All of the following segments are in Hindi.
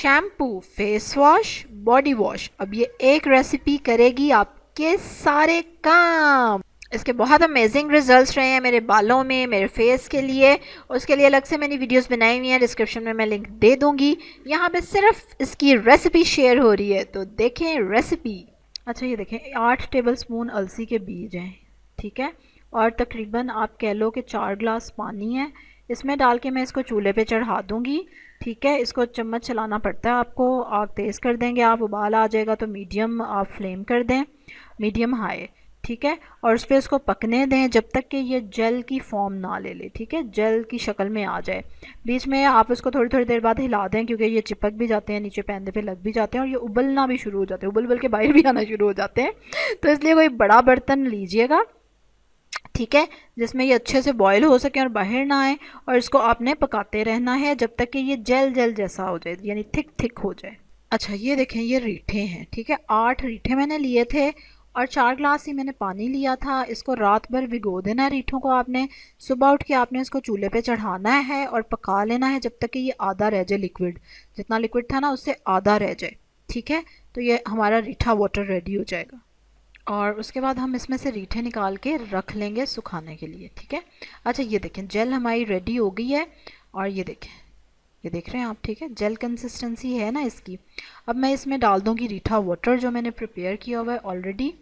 Shampoo, face wash, body wash. अब ये एक रेसिपी करेगी आपके सारे काम। इसके बहुत अमेजिंग रिजल्ट्स रहे हैं मेरे बालों में, मेरे फेस के लिए। उसके लिए अलग से मैंने वीडियोस बनाई हुई हैं, डिस्क्रिप्शन में मैं लिंक दे दूंगी। यहाँ पे सिर्फ इसकी रेसिपी शेयर हो रही है, तो देखें रेसिपी। अच्छा ये देखें, 8 टेबल स्पून अलसी के बीज हैं, ठीक है। और तकरीबन आप कह लो कि 4 ग्लास पानी है। इसमें डाल के मैं इसको चूल्हे पे चढ़ा दूंगी, ठीक है। इसको चम्मच चलाना पड़ता है आपको। आग तेज़ कर देंगे आप, उबाल आ जाएगा तो मीडियम आप फ्लेम कर दें, मीडियम हाई, ठीक है। और उस पर इसको पकने दें जब तक कि ये जेल की फॉर्म ना ले ले, ठीक है, जेल की शक्ल में आ जाए। बीच में आप इसको थोड़ी थोड़ी देर बाद हिला दें, क्योंकि ये चिपक भी जाते हैं, नीचे पैंदे पे लग भी जाते हैं और ये उबलना भी शुरू हो जाते हैं, उबल उबल के बाहर भी आना शुरू हो जाते हैं। तो इसलिए कोई बड़ा बर्तन लीजिएगा, ठीक है, जिसमें ये अच्छे से बॉईल हो सके और बाहर ना आए। और इसको आपने पकाते रहना है जब तक कि ये जेल जेल जैसा हो जाए, यानी थिक थिक हो जाए। अच्छा ये देखें, ये रीठे हैं, ठीक है। 8 रीठे मैंने लिए थे और 4 ग्लास ही मैंने पानी लिया था। इसको रात भर भिगो देना है रीठों को आपने। सुबह उठ के आपने इसको चूल्हे पे चढ़ाना है और पका लेना है जब तक कि ये आधा रह जाए लिक्विड। जितना लिक्विड था ना उससे आधा रह जाए, ठीक है। तो ये हमारा रीठा वाटर रेडी हो जाएगा। और उसके बाद हम इसमें से रीठे निकाल के रख लेंगे सुखाने के लिए, ठीक है। अच्छा ये देखें, जेल हमारी रेडी हो गई है। और ये देखें, ये देख रहे हैं आप, ठीक है, जेल कंसिस्टेंसी है ना इसकी। अब मैं इसमें डाल दूँगी रीठा वाटर जो मैंने प्रिपेयर किया हुआ है ऑलरेडी।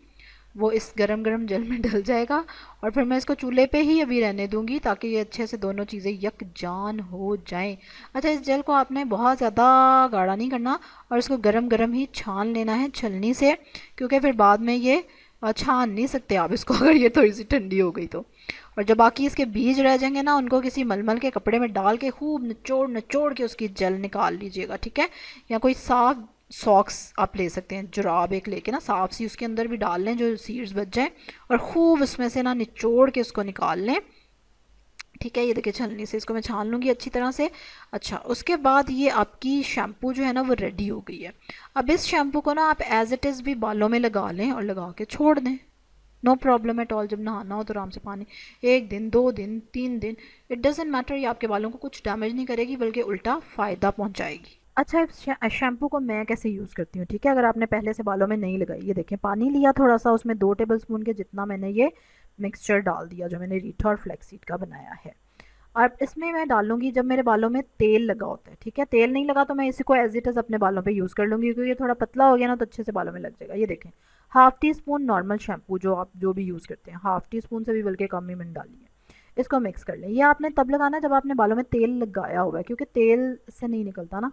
वो इस गरम गरम जेल में डल जाएगा। और फिर मैं इसको चूल्हे पे ही अभी रहने दूंगी ताकि ये अच्छे से दोनों चीज़ें यकजान हो जाएं। अच्छा इस जेल को आपने बहुत ज़्यादा गाढ़ा नहीं करना और इसको गरम गरम ही छान लेना है छलनी से, क्योंकि फिर बाद में ये छान नहीं सकते आप इसको अगर ये थोड़ी सी ठंडी हो गई तो। और जब बाकी इसके बीज रह जाएंगे ना, उनको किसी मलमल के कपड़े में डाल के खूब निचोड़ निचोड़ के उसकी जेल निकाल लीजिएगा, ठीक है। या कोई साफ सॉक्स आप ले सकते हैं, जुराब एक लेके ना साफ सी उसके अंदर भी डाल लें जो सीड्स बच जाए, और खूब उसमें से ना निचोड़ के उसको निकाल लें, ठीक है। ये देखिए छलनी से इसको मैं छान लूँगी अच्छी तरह से। अच्छा उसके बाद ये आपकी शैम्पू जो है ना वो रेडी हो गई है। अब इस शैम्पू को ना आप एज इट इज़ भी बालों में लगा लें और लगा के छोड़ दें, नो प्रॉब्लम एट ऑल। जब नहाना हो तो आराम से पानी, 1 दिन 2 दिन 3 दिन, इट डजेंट मैटर। ये आपके बालों को कुछ डैमेज नहीं करेगी बल्कि उल्टा फ़ायदा पहुंचाएगी। अच्छा इस शैम्पू को मैं कैसे यूज़ करती हूँ, ठीक है। अगर आपने पहले से बालों में नहीं लगाई, ये देखें पानी लिया थोड़ा सा, उसमें 2 टेबल स्पून के जितना मैंने ये मिक्सचर डाल दिया जो मैंने रीठा और फ्लैक्सीड का बनाया है। और इसमें मैं डालूंगी जब मेरे बालों में तेल लगा होता है, ठीक है। तेल नहीं लगा तो मैं इसी को एज इट इज़ अपने बालों पे यूज़ कर लूँगी, क्योंकि ये थोड़ा पतला हो गया ना तो अच्छे से बालों में लग जाएगा। ये देखें, half tea spoon normal shampoo जो आप जो भी यूज़ करते हैं, हाफ़ टी स्पून से भी बल्कि कम ही मैंने डाली है। इसको मिक्स कर लें। ये आपने तब लगाना है जब आपने बालों में तेल लगाया हुआ है, क्योंकि तेल से नहीं निकलता ना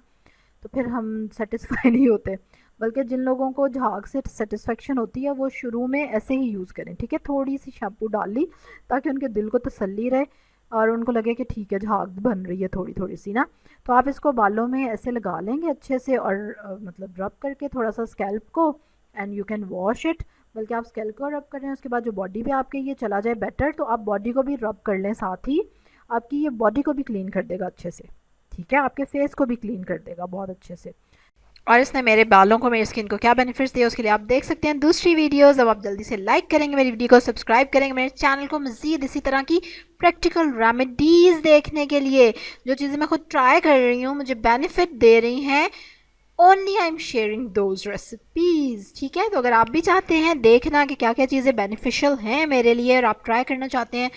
तो फिर हम सेटिस्फाई नहीं होते। बल्कि जिन लोगों को झाग से सेटिस्फेक्शन होती है वो शुरू में ऐसे ही यूज़ करें, ठीक है। थोड़ी सी शैम्पू डाल ली ताकि उनके दिल को तसल्ली रहे और उनको लगे कि ठीक है झाग बन रही है थोड़ी थोड़ी सी ना। तो आप इसको बालों में ऐसे लगा लेंगे अच्छे से और मतलब रब करके थोड़ा सा स्कैल्प को, and you can wash it. बल्कि आप स्कैल्प को रब करें, उसके बाद जो बॉडी पे आपके ये चला जाए बेटर, तो आप बॉडी को भी रब कर लें साथ ही। आपकी ये बॉडी को भी क्लीन कर देगा अच्छे से, ठीक है। आपके फेस को भी क्लीन कर देगा बहुत अच्छे से। और इसने मेरे बालों को, मेरी स्किन को क्या बेनिफिट्स दिए उसके लिए आप देख सकते हैं दूसरी वीडियोस। अब आप जल्दी से लाइक करेंगे मेरी वीडियो को, सब्सक्राइब करेंगे मेरे चैनल को मज़ीद इसी तरह की प्रैक्टिकल रेमेडीज़ देखने के लिए। जो चीज़ें मैं खुद ट्राई कर रही हूँ, मुझे बेनिफिट दे रही हैं, only I am sharing those recipes, ठीक है। तो अगर आप भी चाहते हैं देखना कि क्या क्या चीज़ें बेनिफिशियल हैं मेरे लिए और आप ट्राई करना चाहते हैं,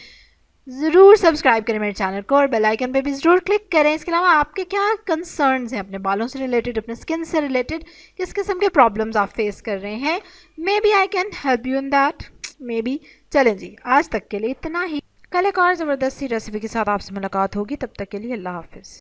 ज़रूर सब्सक्राइब करें मेरे चैनल को और बेल आइकन पे भी ज़रूर क्लिक करें। इसके अलावा आपके क्या कंसर्न्स हैं अपने बालों से रिलेटेड, अपने स्किन से रिलेटेड, किस किस्म के प्रॉब्लम्स आप फेस कर रहे हैं, maybe I can help you in that, maybe. चलें जी, आज तक के लिए इतना ही। कल एक और ज़बरदस्ती रेसिपी के साथ आपसे मुलाकात होगी, तब तक के लिए अल्लाह हाफिज़।